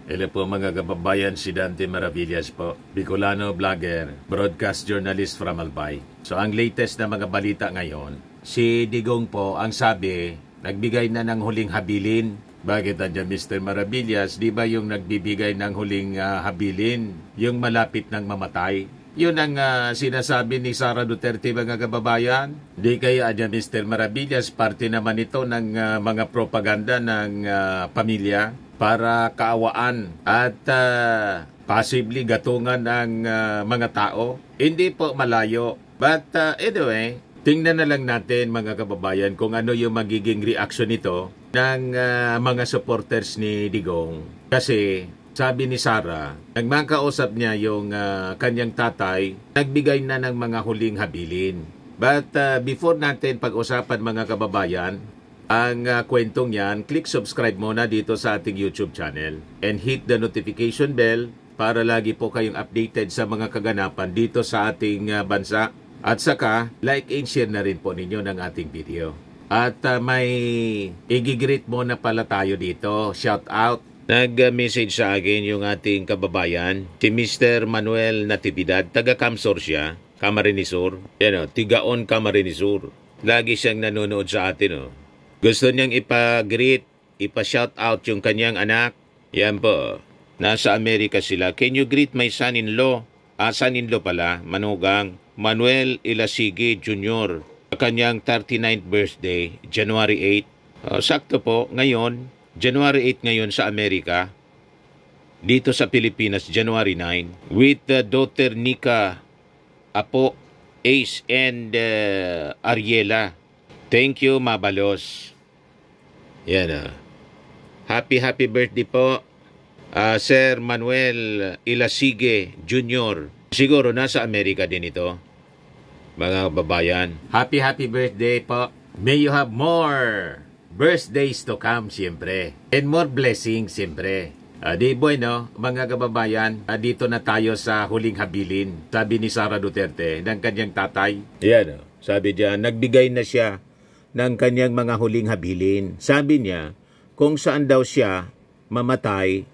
Hello po mga kababayan, si Dante Maravillas po, Bicolano vlogger, broadcast journalist from Albay. So ang latest na mga balita ngayon, si Digong po ang sabi, nagbigay na ng huling habilin. Bakit andyan Mr. Maravillas? Di ba yung nagbibigay ng huling habilin, yung malapit ng mamatay? Yun ang sinasabi ni Sara Duterte mga kababayan. Di kaya andyan Mr. Maravillas, parte naman ito ng mga propaganda ng pamilya para kaawaan at possibly gatungan ng mga tao. Hindi po malayo. But anyway, tingnan na lang natin mga kababayan kung ano yung magiging reaction nito ng mga supporters ni Digong. Kasi sabi ni Sara, nagmakausap niya yung kanyang tatay, nagbigay na ng mga huling habilin. But before natin pag-usapan mga kababayan, ang kwentong yan, click subscribe muna dito sa ating YouTube channel and hit the notification bell para lagi po kayong updated sa mga kaganapan dito sa ating bansa. At saka, like and share na rin po ninyo ng ating video. At may i-greet muna pala tayo dito. Shout out. Nag-message sa akin yung ating kababayan, si Mr. Manuel Natividad, taga Camsor siya, Camarines Sur. Yan o, Tigaon Camarines Sur. Lagi siyang nanonood sa atin o. Gusto niyang ipa-greet, ipa-shout out yung kanyang anak. Yan po, nasa Amerika sila. Can you greet my son-in-law? Son-in-law pala, Manugang, Manuel Ilasigi Jr. Kanyang 39th birthday, January 8. Sakto po, ngayon, January 8 ngayon sa Amerika. Dito sa Pilipinas, January 9. With daughter Nika, Apo, Ace, and Ariela. Thank you, Mabalos. Yan Happy birthday po, Sir Manuel Ilasige Jr. Siguro nasa Amerika din ito, mga kababayan. Happy birthday po. May you have more birthdays to come, siyempre. And more blessings, siyempre. Di bueno, mga kababayan, dito na tayo sa huling habilin. Sabi ni Sara Duterte ng kanyang tatay. Yan sabi diyan, nagbigay na siya ng kanyang mga huling habilin. Sabi niya, kung saan daw siya mamatay,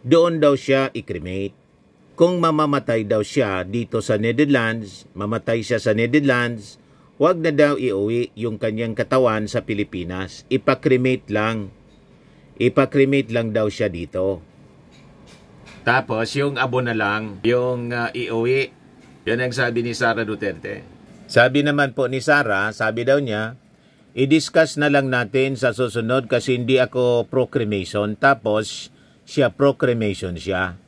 doon daw siya i-cremate. Kung mamamatay daw siya dito sa Netherlands, mamatay siya sa Netherlands, wag na daw iuwi yung kanyang katawan sa Pilipinas. Ipa-cremate lang. Ipa-cremate lang daw siya dito. Tapos yung abo na lang, yung iuwi. Yan ang sabi ni Sara Duterte. Sabi naman po ni Sara, sabi daw niya, i-discuss na lang natin sa susunod kasi hindi ako pro-cremation. Tapos, siya pro-cremation siya.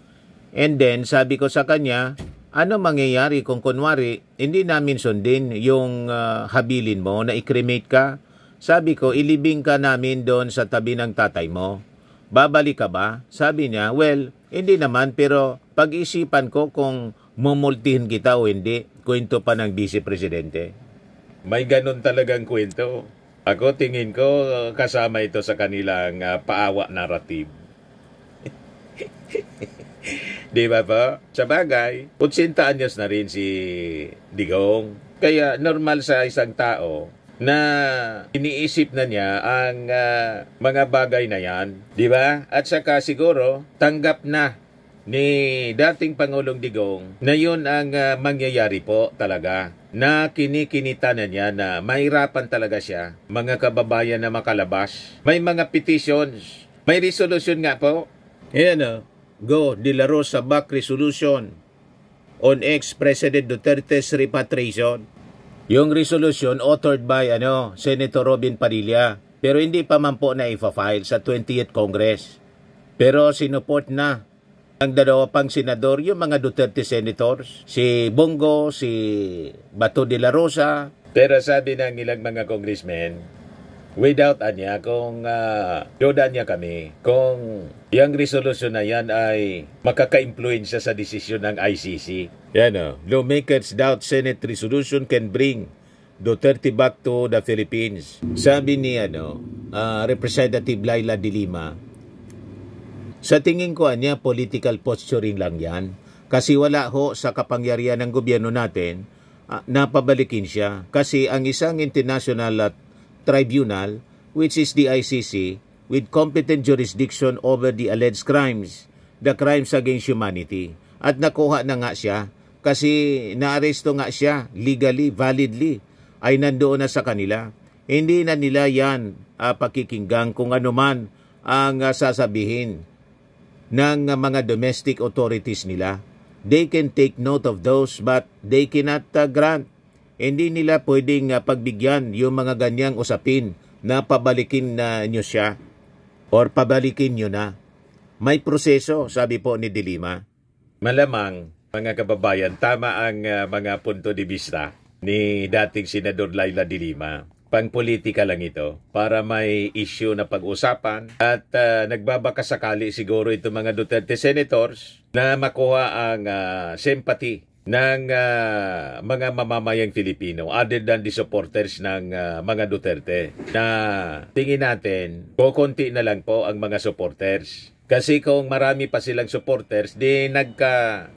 And then, sabi ko sa kanya, ano mangyayari kung kunwari, hindi namin sundin yung habilin mo na i-cremate ka? Sabi ko, ilibing ka namin doon sa tabi ng tatay mo. Babalik ka ba? Sabi niya, well, hindi naman, pero pag-isipan ko kung mumultihin kita o hindi. Kwento pa ng Vice Presidente. May ganun talagang kwento. Ako tingin ko kasama ito sa kanilang paawa narrative. Di ba po? Sa bagay, 80 anyos na rin si Digong. Kaya normal sa isang tao na iniisip na niya ang mga bagay na yan. Di ba? At saka siguro, tanggap na ni dating Pangulong Digong na yun ang mangyayari po talaga. Na kinikinita na niya na mahirapan talaga siya, mga kababayan na makalabas. May mga petitions, may resolution nga po. Ayan Go de la Rosa back resolution on ex-President Duterte's repatriation. Yung resolution authored by Senator Robin Padilla, pero hindi pa man po na ifa-file sa 20th Congress. Pero sinuport na ang dalawa pang senador, yung mga Duterte senators, si Bongo, si Bato de la Rosa. Pero sabi ng ilang mga congressmen, without kung yoda niya kami, kung yung resolution na yan ay makaka-influensya sa desisyon ng ICC. Yan lawmakers doubt Senate resolution can bring Duterte back to the Philippines. Sabi ni Representative Laila de Lima, sa tingin ko political posturing lang yan. Kasi wala ho sa kapangyarihan ng gobyerno natin na pabalikin siya. Kasi ang isang international tribunal, which is the ICC, with competent jurisdiction over the alleged crimes, the crimes against humanity. At nakuha na nga siya kasi naaresto nga siya legally, validly, ay nandoon na sa kanila. Hindi na nila yan pakikinggang kung ano man ang sasabihin ng mga domestic authorities nila. They can take note of those but they cannot grant. Hindi nila pwedeng pagbigyan yung mga ganyang usapin na pabalikin na nyo siya or pabalikin nyo na. May proseso, sabi po ni De Lima. Malamang, mga kababayan, tama ang mga punto de vista ni dating Senador Laila De Lima. Pangpolitika lang ito para may issue na pag-usapan at nagbabakasakali siguro itong mga Duterte senators na makuha ang sympathy ng mga mamamayang Filipino other than the supporters ng mga Duterte na tingin natin kukunti na lang po ang mga supporters. Kasi kung marami pa silang supporters, di nagka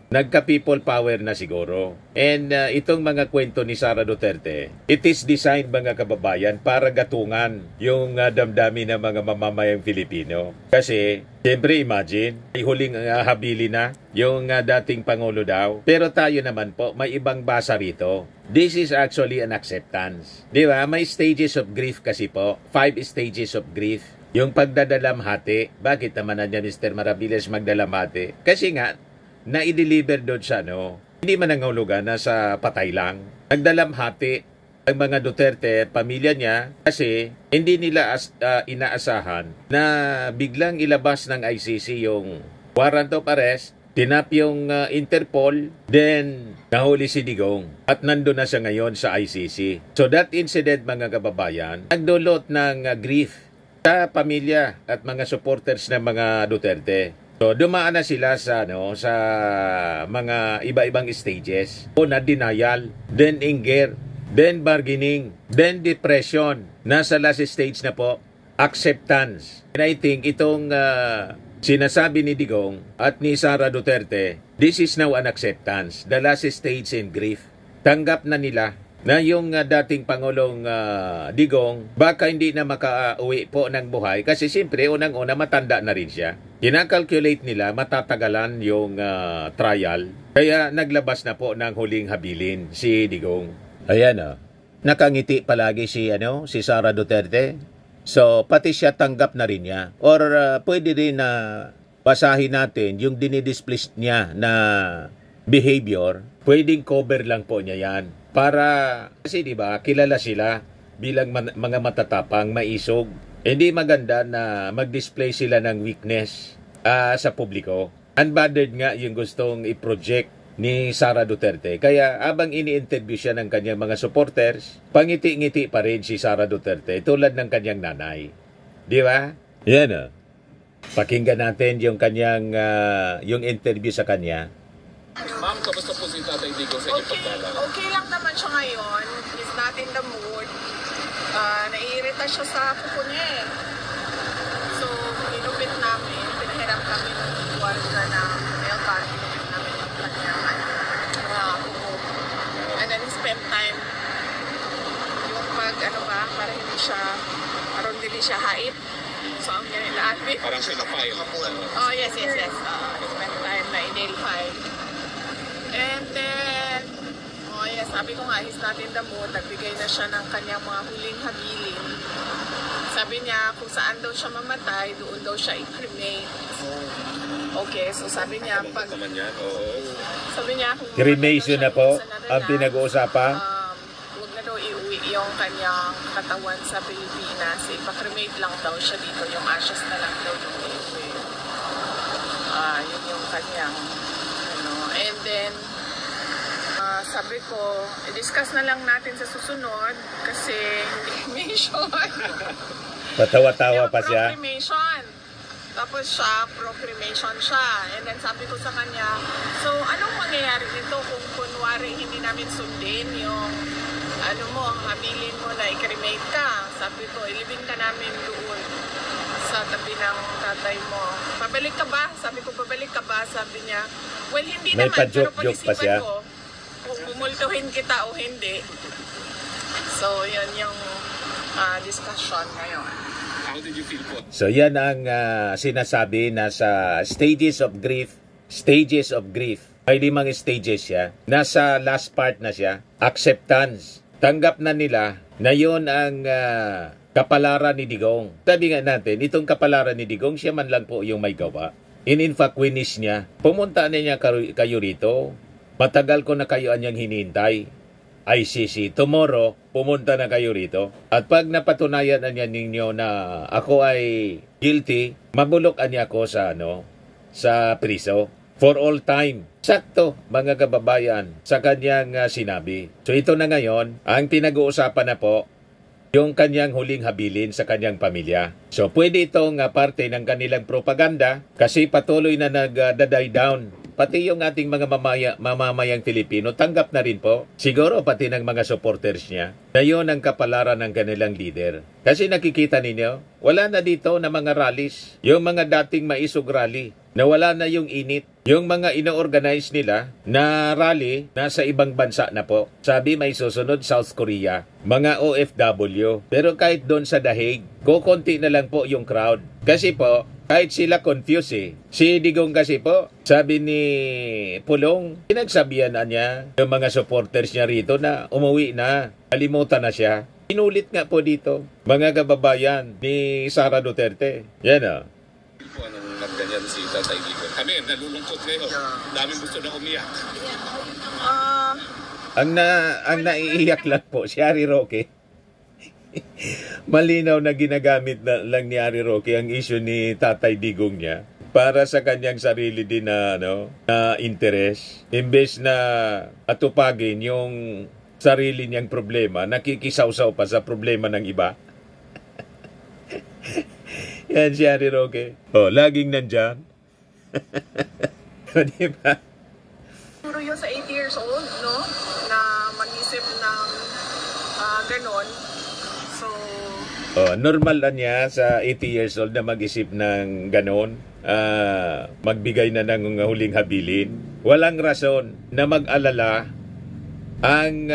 people power na siguro. And itong mga kwento ni Sara Duterte, it is designed mga kababayan para gatungan yung damdamin ng mga mamamayang Filipino. Kasi, siyempre imagine, may huling habili na yung dating Pangulo daw. Pero tayo naman po, may ibang basa rito. This is actually an acceptance. Di ba? May stages of grief kasi po. 5 stages of grief. Yung pagdadalamhati, bakit naman na Mr. Maravillas magdalamhati? Kasi nga, na-deliver doon siya, no? Hindi man nangahulugan na sa patay lang. Nagdalamhati ang mga Duterte, pamilya niya, kasi hindi nila inaasahan na biglang ilabas ng ICC yung warrant of arrest, tinap yung Interpol, then nahuli si Digong at nandun na siya ngayon sa ICC. So that incident mga kababayan, nagdulot ng grief sa pamilya at mga supporters ng mga Duterte. So dumaan na sila sa sa mga iba-ibang stages. Una denial, then anger, then bargaining, then depression. Nasa last stage na po, acceptance. And I think itong sinasabi ni Digong at ni Sara Duterte, this is now an acceptance. The last stage in grief. Tanggap na nila na yung dating Pangulong Digong baka hindi na makauwi po ng buhay kasi siyempre unang-una matanda na rin siya. Kinakalculate nila matatagalan yung trial kaya naglabas na po ng huling habilin si Digong. Ayan nakangiti palagi si Sara Duterte. So pati siya tanggap na rin niya or pwede rin na basahin natin yung dinidisplay niya na behavior, pwedeng cover lang po niya yan. Para, kasi diba, kilala sila bilang mga matatapang, maisog. Hindi maganda na mag-display sila ng weakness sa publiko. Unbothered nga yung gustong i-project ni Sara Duterte. Kaya abang ini-interview siya ng kanyang mga supporters, pangiti-ngiti pa rin si Sara Duterte tulad ng kanyang nanay. Di ba? Yan Pakinggan natin yung kanyang yung interview sa kanya. Ma'am, kamusta po si Tatay Digong sa inyong pagdala? Okay lang naman siya ngayon. He's not in the mood. Naiirita siya sa kuko niya eh. So, inupit namin. Pinahiram kami ng water na Elton. Inupit namin yung kanyang kuko. And then, spend time. Yung para hindi siya, parang hindi siya hait. So, ang ganyan lahat. Parang siya na-file. Oh, yes. Spend time na i-nail file. And then, sabi ko nga, he's not in the mood. Nagbigay na siya ng kanyang mga huling habilin. Sabi niya, kung saan daw siya mamatay, doon daw siya i-cremate. Okay, so sabi niya, sabi niya, kung cremation na po ang pinag-uusapan. Huwag na daw iuwi yung kanyang katawan sa Pilipinas. Ipa-cremate lang daw siya dito. Yung ashes na lang daw yung iuwi. Yun yung kanyang and then, sabi ko, i-discuss na lang natin sa susunod kasi cremation. Patawa-tawa pa siya. Proclamation. Tapos siya, proclamation siya. And then sabi ko sa kanya, so anong mangyayari nito kung kunwari hindi namin sundin yung habilin mo na i-cremate ka? Sabi ko, ilibing ka namin doon sa tabi ng tatay mo. Pabalik ka ba? Sabi ko, pabalik ka ba? Sabi niya, well, hindi may naman. Pero pag-joke ko, kung bumultuhin kita o hindi. So, yun yung discussion ngayon. How did you feel po? So yan ang sinasabi na sa stages of grief. May 5 stages siya. Nasa last part na siya. Acceptance. Tanggap na nila na yun ang kapalaran ni Digong. Sabi nga natin, itong kapalaran ni Digong, siya man lang po yung may gawa. In fact, winis niya. Pumunta na niya kayo rito. Matagal ko na kayo anyang hinintay. ICC, tomorrow, pumunta na kayo rito. At pag napatunayan na niya ninyo na ako ay guilty, mabulok niya ako sa priso. For all time. Sakto, mga kababayan, sa kanyang sinabi. So ito na ngayon, ang pinag-uusapan na po, yung kanyang huling habilin sa kanyang pamilya. So pwede itong parte ng kanilang propaganda kasi patuloy na nag-die down. Pati yung ating mga mamamayang Pilipino, tanggap na rin po. Siguro pati ng mga supporters niya na yun ang kapalaran ng kanilang leader. Kasi nakikita ninyo, wala na dito na mga rallies. Yung mga dating maisog rally, na wala na yung init. Yung mga ino-organize nila na rally, nasa ibang bansa na po. Sabi may susunod South Korea, mga OFW. Pero kahit doon sa The Hague, kukunti na lang po yung crowd. Kasi po, kahit sila confused Si Digong kasi po, sabi ni Pulong, pinagsabihan na niya yung mga supporters niya rito na umuwi na. Kalimutan na siya. Inulit nga po dito, mga kababayan ni Sara Duterte. Yan o. Po anong nagganyan si Tatay Digong? Kami, nalulungkot ngayon. Daming gusto na umiyak. Ang naiiyak lang po si Harry Roque. Malinaw na ginagamit lang ni Harry Roque ang issue ni Tatay Digong niya para sa kanyang sarili din na interest. Imbes na atupagin yung sarili niyang problema, nakikisawsaw pa sa problema ng iba. Yan si Harry Roque. Laging nandyan. Diba? Siguro yun sa 80 years old, no? Na mag-isip ng ganon. So, normal na niya sa 80 years old na mag-isip ng ganon. Magbigay na ng huling habilin. Walang rason na mag-alala ang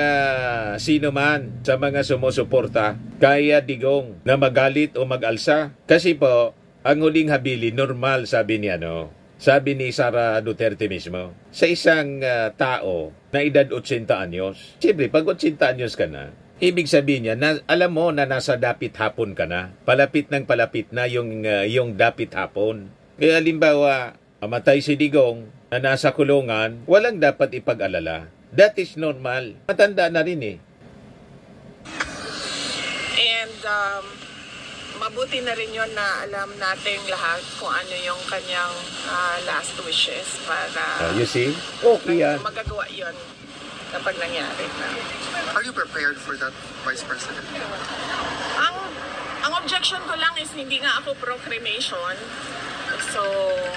sino man sa mga sumusuporta kaya Digong na magalit o mag-alsa. Kasi po, ang huling habilin, normal sabi ni Sara Duterte mismo. Sa isang tao na edad 80 anyos, siyempre pag 80 anyos ka na, ibig sabihin niya, alam mo na nasa dapit hapon ka na. Palapit na yung dapit hapon. Kaya halimbawa, amatay si Digong na nasa kulungan, walang dapat ipag-alala. That is normal. Matanda na rin eh. and mabuti na rin yun na alam nating lahat kung ano yung kanyang last wishes para You see? Okay yan. magagawa yun kapag nangyari na. Are you prepared for that, Vice President? Ang objection ko lang is hindi nga ako pro-cremation. So,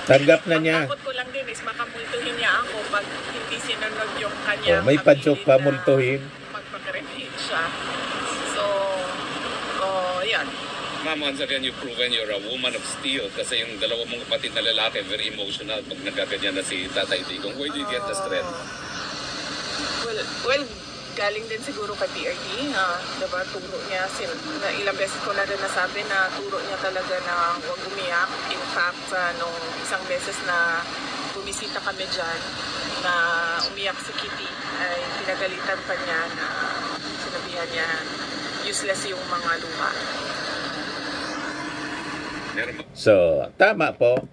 Tanggap na niya. Ang takot ko lang din is makamultuhin niya ako pag hindi sinunod yung kanyang May padsok pa multuhin. magpa-cremate siya. So, yan. Ma'am, once again, you've proven you're a woman of steel kasi yung dalawa mong kapatid na lalaki, very emotional pag nagkaganyan na si Tatay Digong. Where do you get the strength? Well, galing din siguro kay PRD na, diba, turo niya, na ilang beses ko na rin nasabi na turo niya talaga na huwag umiyak. In fact, nung isang beses na bumisita kami dyan, na umiyak si Kitty, ay pinagalitan pa niya na sinabihan niya useless yung mga luha. So, tama po.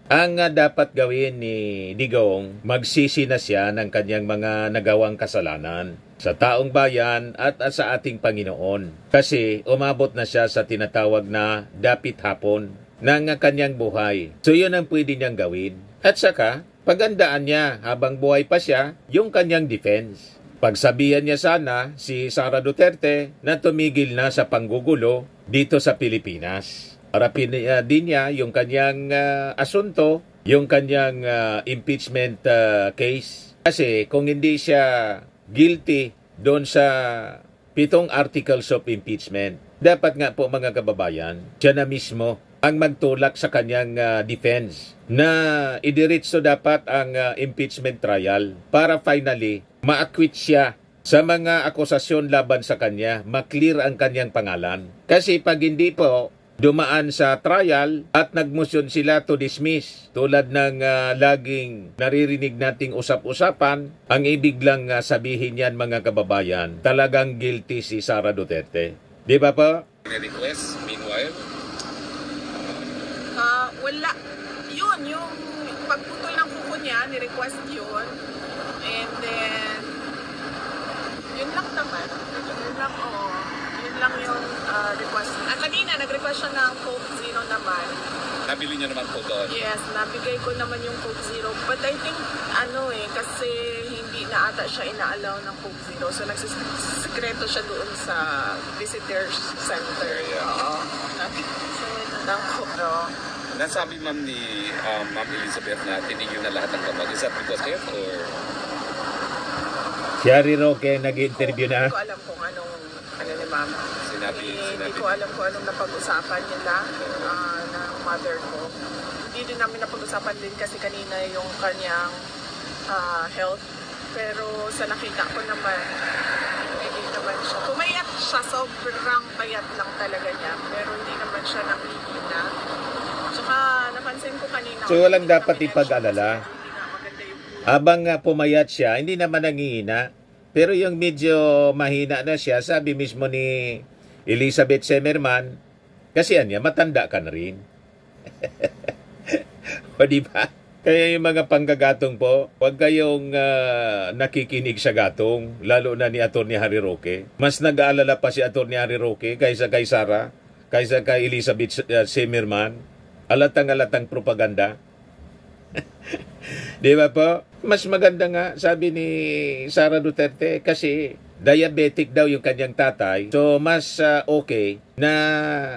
Ang dapat gawin ni Digong, magsisi na siya ng kanyang mga nagawang kasalanan sa taong bayan at sa ating Panginoon. Kasi umabot na siya sa tinatawag na dapit hapon ng kanyang buhay. So yun ang pwede niyang gawin. At saka, pagandaan niya habang buhay pa siya, yung kanyang defense. Pagsabihan niya sana si Sara Duterte na tumigil na sa panggugulo dito sa Pilipinas. Harapin din niya yung kanyang asunto, yung kanyang impeachment case. Kasi kung hindi siya guilty doon sa 7 articles of impeachment, dapat nga po mga kababayan, siya na mismo ang magtulak sa kanyang defense na idiretso dapat ang impeachment trial para finally ma-acquit siya sa mga akusasyon laban sa kanya, maklear ang kanyang pangalan. Kasi pag hindi po dumaan sa trial at nagmotion sila to dismiss. Tulad ng laging naririnig nating usap-usapan, ang ibig lang sabihin yan mga kababayan, talagang guilty si Sara Duterte. Di ba po? Request, meanwhile? Wala. Yun, yung pagputol ng kuko niya, ni-request yun. And then, yun lang naman. Yun lang, yun lang yung request. Kanina, nag-request siya ng Coke Zero naman. Nabili niya naman po doon? Yes, nabigay ko naman yung Coke Zero. But I think, kasi hindi na ata siya ina-allow ng Coke Zero. So, nagsisikreto siya doon sa visitors center. Oo. So, ito lang ko. Nasabi ma'am ni Ma'am Elizabeth na tinigil na lahat ng kapag. Is that because of or? Si Harry Roque nag-interview na. Hindi ko alam kung anong ni Mama. Hindi ko alam kung anong napag-usapan nila ng mother ko. Hindi din namin napag-usapan din kasi kanina yung kanyang health. Pero sa nakita ko naman, hindi naman siya. Pumayat siya, sobrang payat lang talaga niya. Pero hindi naman siya nakihina. Tsaka napansin ko kanina. So walang dapat ipag-alala. Habang pumayat siya, hindi naman nangihina. Pero yung medyo mahina na siya, sabi mismo ni Elizabeth Semerman, kasi niya, matanda ka na rin. O diba? Kaya yung mga panggagatong po, huwag kayong nakikinig sa gatong, lalo na ni Atty. Harry Roque. Mas nag-aalala pa si Atty. Harry Roque kaysa kay Sara, kaysa kay Elizabeth Semerman. Alatang-alatang propaganda. Di ba po? Mas maganda nga, sabi ni Sara Duterte, kasi diabetic daw yung kanyang tatay. So, mas okay na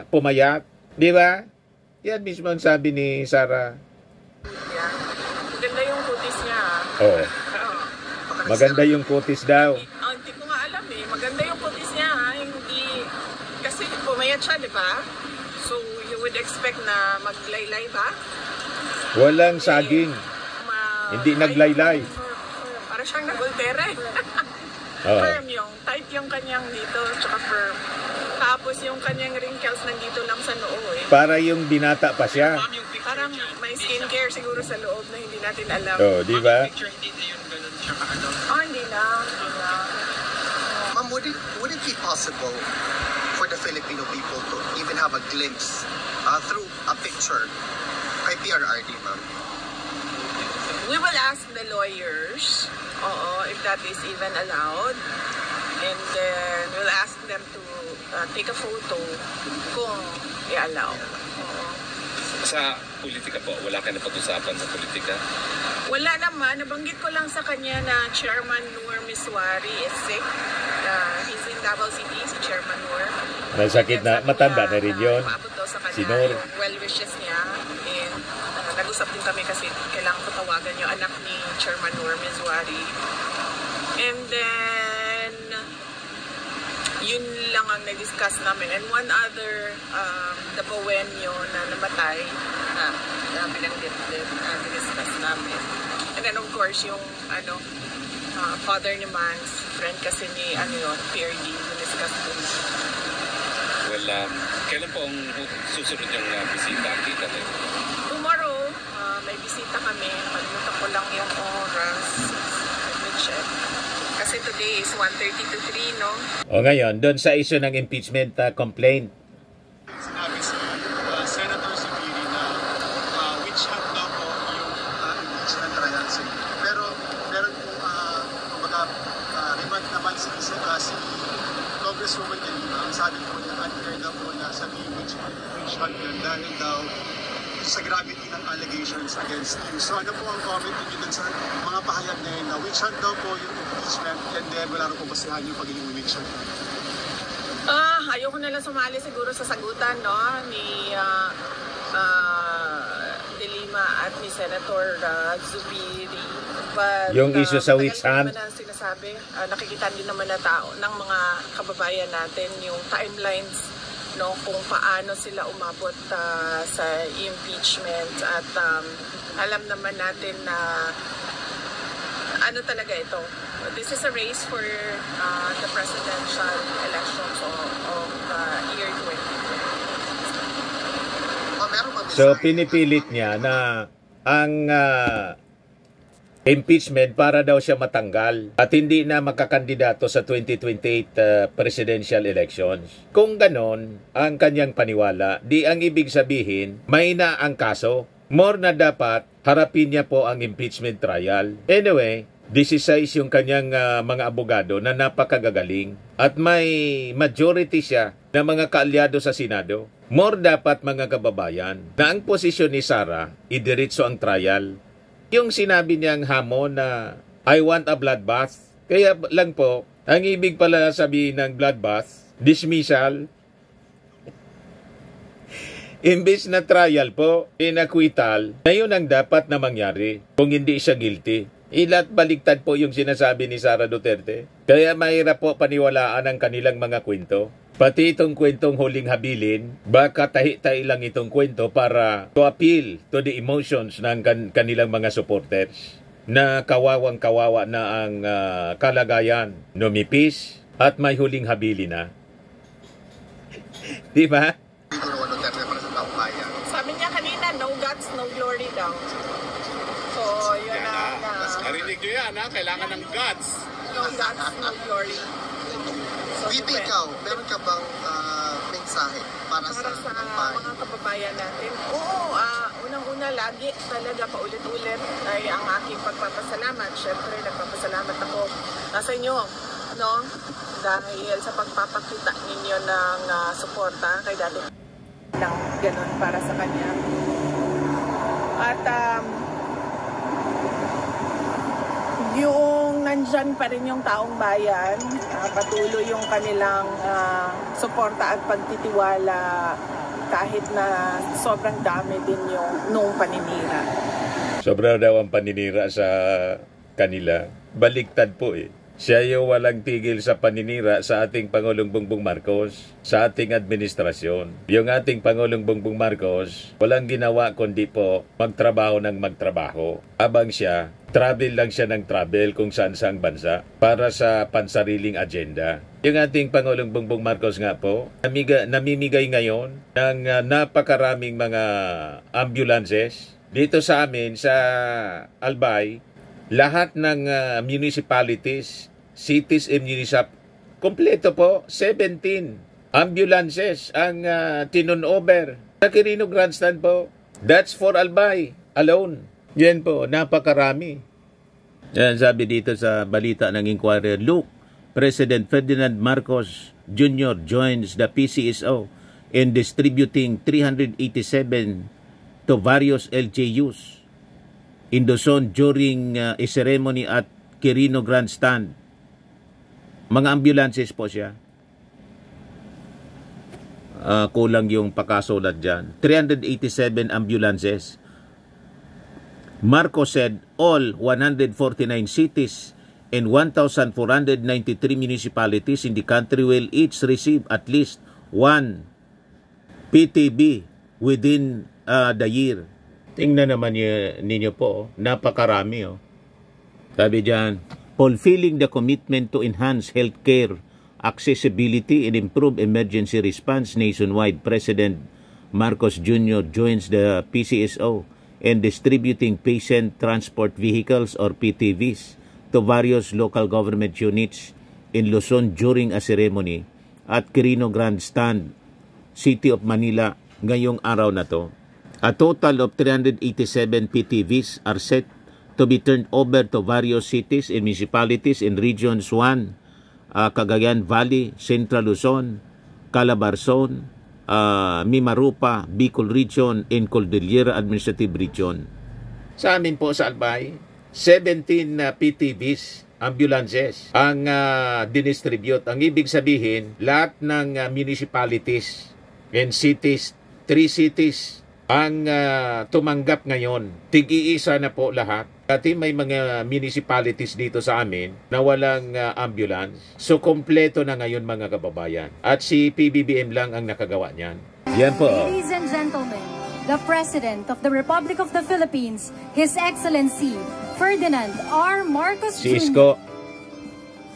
pumayat. Di ba? Yan mismo ang sabi ni Sara. Maganda yung kutis niya. Oo. Maganda yung kutis daw. Hindi ko nga alam eh. Maganda yung kutis niya. Hindi, kasi pumayat siya, di ba? So, you would expect na maglaylay ba? Walang saging. Hindi naglaylay. Para siyang nag-ultere. Firm yung, tight yung kanyang dito, tsaka firm. Tapos yung kanyang wrinkles nandito lang sa noo eh. Para yung binata pa siya. Parang may skincare siguro sa loob na hindi natin alam. Oh, di ba? Hindi na. Ma'am, would it be possible for the Filipino people to even have a glimpse through a picture kay PRRD, ma'am? We will ask the lawyers, if that is even allowed. And then we'll ask them to take a photo kung i-allow. Sa politika po, wala ka na pag-usapan sa politika? Wala naman. Nabanggit ko lang sa kanya na Chairman Noor Miswari is sick. He's in Davao City, si Chairman Noor. Masakit na, matanda na rin yun. Paabot daw sa kanya Si Noor. yung well wishes niya. And nag-usap din kami kasi kailangan ko tawagan yung anak ni Chairman Noor Miswari. And then, yun lang ang nag-discuss namin. And one other, the Bowenyo na namatay, na binanggit din, discuss namin. And then of course, yung father ni Mans, friend kasi ni PRD, discuss din. Well, kailan po ang susunod yung bisita? Kita tayo. Tomorrow, may bisita kami. Pagluto ko lang yung oras. Let me check. Kasi today is 1:30 to 3, no? O ngayon, doon sa issue ng impeachment complaint. Sinabi si Senator Zubiri na witch hunt daw po yung impeachment trial. Pero meron po remand naman si Congresswoman Kalima. Ang sabi po niya, unfair daw po na sabihin witch hunt yun dahil daw sa gravity ng allegations against you. So ano po ang comment niyo dun sa mga pahayag na yun na witch hunt daw po yung impeachment and then wala rin po basihan yung pagiging witch hunt? Ayoko na lang sumali siguro sa sagutan, no, ni De Lima at ni Senator Zubiri. But, Yung issue sa witch hunt. naman ang sinasabi, nakikita din naman na tao ng mga kababayan natin yung timelines, no, kung paano sila umabot sa impeachment at alam naman natin na ano talaga ito. This is a race for the presidential elections of year 2020. So pinipilit niya na ang impeachment para daw siya matanggal at hindi na makakandidato sa 2028 presidential elections. Kung ganon ang kanyang paniwala, di ang ibig sabihin may na ang kaso. More na dapat harapin niya po ang impeachment trial. Anyway, 16 yung kanyang mga abogado na napakagagaling at may majority siya na mga kaalyado sa Senado. More dapat mga kababayan na ang posisyon ni Sara, idiretso ang trial. Yung sinabi niyang hamon na I want a bloodbath, kaya lang po, ang ibig pala sabihin ng bloodbath, dismissal. Imbis na trial po, inacquittal, ngayon ang dapat na mangyari kung hindi siya guilty. Ilat baliktad po yung sinasabi ni Sara Duterte. Kaya mahirap po paniwalaan ang kanilang mga kwento. Pati itong kwentong huling habilin, baka tahi-tahi lang itong kwento para to appeal to the emotions ng kanilang mga supporters. Na kawawang-kawawa na ang kalagayan, numipis at may huling habilin na. Di ba? Sabi niya kanina, no guts, no glory daw. So, yun ang... Narinig nyo yan, ha? Kailangan ng guts. No guts, no glory. So, Bibi, ikaw, meron ka bang mensahe para sa mga kababayan natin? Oo, unang-una lagi talaga paulit-ulit ay ang aking pagpapasalamat. Siyempre, nagpapasalamat ako sa inyo, no? Dahil sa pagpapakita ninyo ng suporta kay Daddy ng ganun para sa kanya. At yung nandyan pa rin yung taong bayan, patuloy yung kanilang suporta at pagtitiwala kahit na sobrang dami din yung noong paninira. Sobra daw ang paninira sa kanila. Baliktad po eh. Siya yung walang tigil sa paninira sa ating Pangulong Bongbong Marcos, sa ating administrasyon. Yung ating Pangulong Bongbong Marcos, walang ginawa kundi po magtrabaho ng magtrabaho. Abang siya, travel lang siya ng travel kung saan-saang bansa para sa pansariling agenda. Yung ating Pangulong Bongbong Marcos nga po, namimigay ngayon ng napakaraming mga ambulances. Dito sa amin, sa Albay, lahat ng municipalities, cities and municipalities, kompleto po, 17 ambulances ang tinunover sa Quirino Grandstand po. That's for Albay alone. Yan po, napakarami. Yan sabi dito sa balita ng Inquirer, look, President Ferdinand Marcos Jr. joins the PCSO in distributing 387 to various LGUs in Luzon during a ceremony at Quirino Grandstand. Mga ambulances po siya. Kulang yung pakasulat dyan. 387 ambulances. Marcos said all 149 cities and 1,493 municipalities in the country will each receive at least one PTB within the year. Tingnan naman ninyo po, napakarami. Sabi dyan, fulfilling the commitment to enhance healthcare accessibility and improve emergency response nationwide, President Marcos Jr. joins the PCSO in distributing patient transport vehicles or PTVs to various local government units in Luzon during a ceremony at Quirino Grandstand, City of Manila ngayong araw na to. A total of 387 PTVs are set to be turned over to various cities and municipalities in Regions 1, Cagayan Valley, Central Luzon, Calabarzon, Mimarupa, Bicol Region, and Cordillera Administrative Region. Sa amin po sa Albay, 17 PTVs, ambulances, ang dinistribute. Ang ibig sabihin, lahat ng municipalities and cities, 3 cities, ang tumanggap ngayon. Tig-iisa na po lahat. Dati may mga municipalities dito sa amin na walang ambulance. So, kompleto na ngayon mga kababayan. At si PBBM lang ang nakagawa niyan. Yan po. Ladies and gentlemen, the President of the Republic of the Philippines, His Excellency Ferdinand R. Marcos Jr. Si Isko.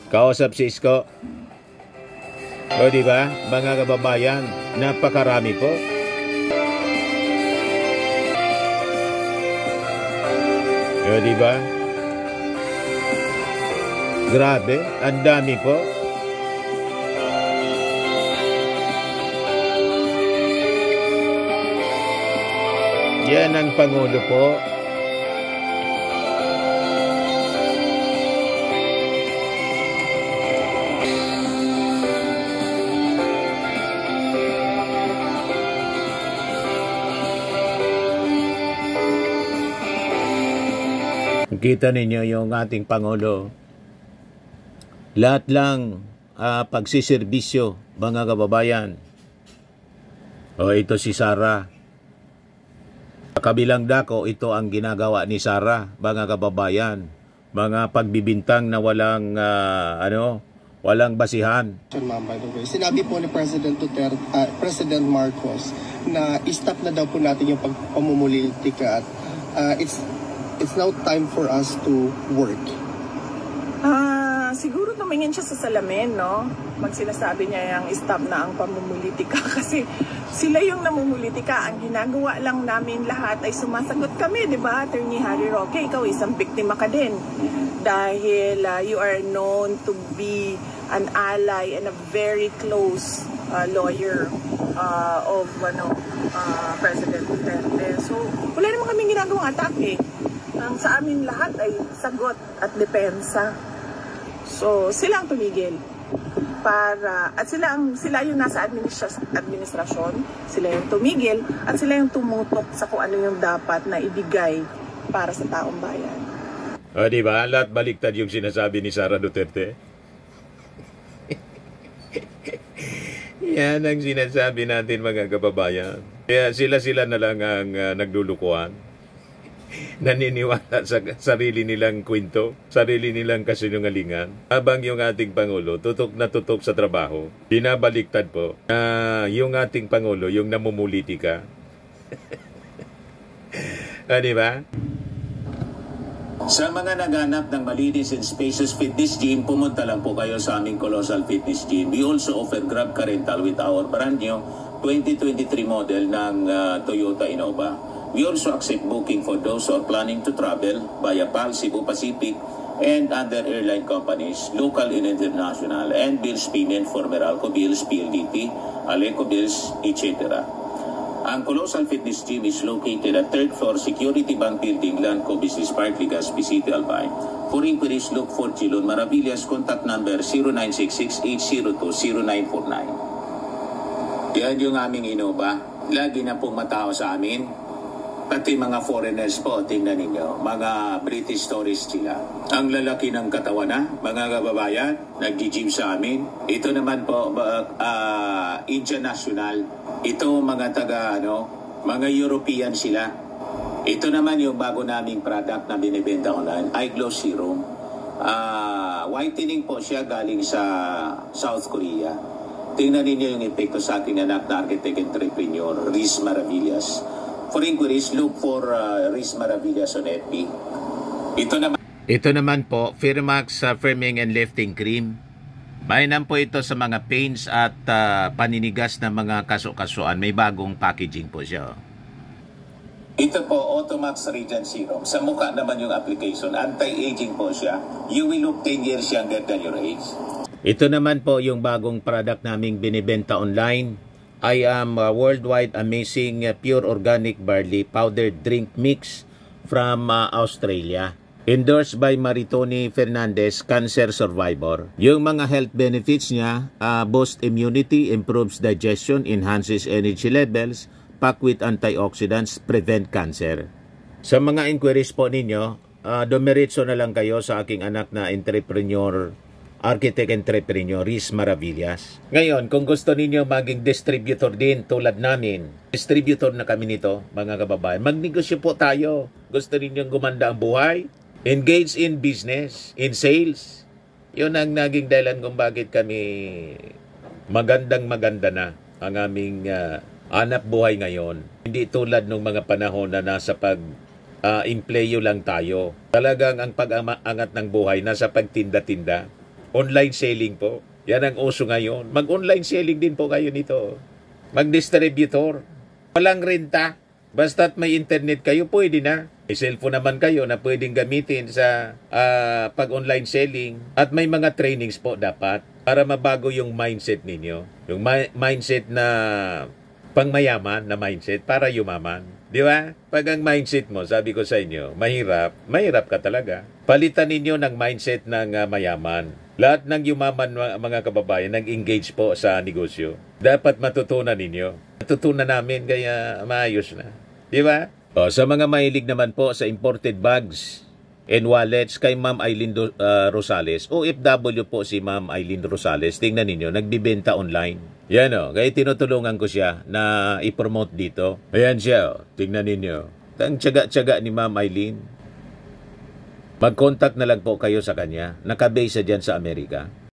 Kausap si Isko. O diba, mga kababayan, napakarami po. Di ba? Grabe, ang dami po. Yan ang Pangulo po. Kita ninyo yung ating Pangulo. Lahat lang pagsiservisyo, mga kababayan. O ito si Sara. Kabilang dako, ito ang ginagawa ni Sara, mga kababayan. Mga pagbibintang na walang walang basihan. By the way, sinabi po ni President Marcos na i-stop na daw po natin yung pagpamumulitika at it's now time for us to work. Siguro tumingin siya sa salamin, no? Magsinasabi niya yung stop na ang pamumulitika kasi sila yung namumulitika. Ang ginagawa lang namin lahat ay sumasagot kami, di ba? Attorney Harry Roque, ikaw isang biktima ka din. Dahil you are known to be an ally and a very close lawyer of President Duterte. So, wala naman kaming ginagawang atake. Ang sa amin lahat ay sagot at depensa. So, sila ang tumigil. At sila yung nasa administrasyon, sila yung tumigil, at sila yung tumutok sa kung ano yung dapat na ibigay para sa taong bayan. Di ba? Lahat baliktad yung sinasabi ni Sara Duterte. Yan ang sinasabi natin, mga kababayan. Kaya sila na lang ang naglulukuhan. Naniniwala sa sarili nilang kwento, sarili nilang kasinungalingan. Habang yung ating Pangulo tutok na tutok sa trabaho, binabaliktad po na yung ating Pangulo, yung namumulitika. Di ba? Sa mga naghanap ng malinis and spacious fitness gym, pumunta lang po kayo sa aming Colossal Fitness Gym. We also offer Grab Car Rental with our brand new 2023 model ng Toyota Innova. We also accept booking for those who are planning to travel via PAL, Cebu Pacific, and other airline companies, local and international, and bills payment for Meralco bills, PLDT, Aleco bills, etc. Ang Colossal Fitness Gym is located at 3rd floor Security Bank Building, Lanco Business Park, Legazpi City, Albay. For inquiries, look for Chilon Maravillas, contact number 0966-802-0949. Yan yung aming Innova. Lagi na pong matao sa amin. Pati mga foreigners po, tingnan ninyo, mga British tourists sila. Ang lalaki ng katawan na, mga kababayan, nag-gym sa amin. Ito naman po, Indian National. Ito mga mga European sila. Ito naman yung bago naming product na binibenta online, Eye Glow Serum. Whitening po siya galing sa South Korea. Tingnan ninyo yung epekto sa aking anak na architect entrepreneur, Riz Maravillas. For inquiries, look for Riz Maravillas on FB. Ito naman po, Firmax Firming and Lifting Cream. Mainam po ito sa mga pains at paninigas na mga kaso-kasuan. May bagong packaging po siya. Ito po, Automax Radiant Serum. Sa mukha naman yung application. Anti-aging po siya. You will look 10 years younger than your age. Ito naman po yung bagong product naming binibenta online. I am Worldwide Amazing Pure Organic Barley Powdered Drink Mix from Australia. Endorsed by Maritoni Fernandez, cancer survivor. Yung mga health benefits niya, boost immunity, improves digestion, enhances energy levels, packed with antioxidants, prevent cancer. Sa mga inquiries po ninyo, dumiretso na lang kayo sa aking anak na entrepreneur, architect entrepreneur, Riz Maravillas. Ngayon, kung gusto ninyo maging distributor din tulad namin, distributor na kami nito, mga kababayan, magnegosyo po tayo. Gusto ninyong gumanda ang buhay? Engage in business, in sales. Yun ang naging dahilan kung bakit kami maganda na ang aming hanap buhay ngayon. Hindi tulad ng mga panahon na nasa pag-empleyo lang tayo. Talagang ang pag-angat ng buhay nasa pagtinda-tinda. Online selling po. Yan ang uso ngayon. Mag-online selling din po kayo nito. Mag-distributor. Walang renta. Basta't may internet kayo, pwede na. May cellphone naman kayo na pwedeng gamitin sa pag-online selling at may mga trainings po dapat para mabago yung mindset ninyo. Yung mindset na pangmayaman na mindset para yumaman. Di ba? Pag ang mindset mo, sabi ko sa inyo, mahirap ka talaga. Palitan ninyo ng mindset ng mayaman. Lahat ng yumaman mga kababayan, nag-engage po sa negosyo. Dapat matutunan ninyo. Matutunan namin kaya maayos na. Di ba? O, sa mga mahilig naman po sa imported bags and wallets kay Ma'am Eileen Rosales. OFW po si Ma'am Eileen Rosales. Tingnan ninyo, nagbibenta online. Yan o, kaya tinutulungan ko siya na i-promote dito. Ayan siya o, tingnan ninyo. Ang tiyaga-tiyaga ni Ma'am Eileen. Mag-contact na lang po kayo sa kanya. Nakabase dyan sa Amerika.